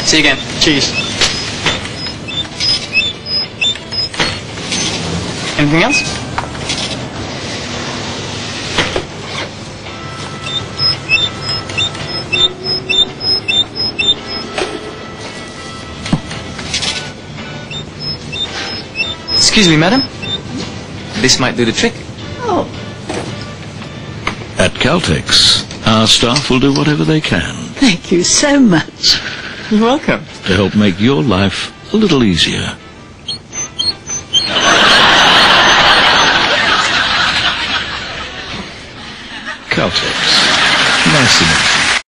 See you again. Cheers. Anything else? Excuse me, madam. This might do the trick. Oh, At Caltex, our staff will do whatever they can thank you so much. You're welcome. to help make your life a little easier. Caltex. Nice enough.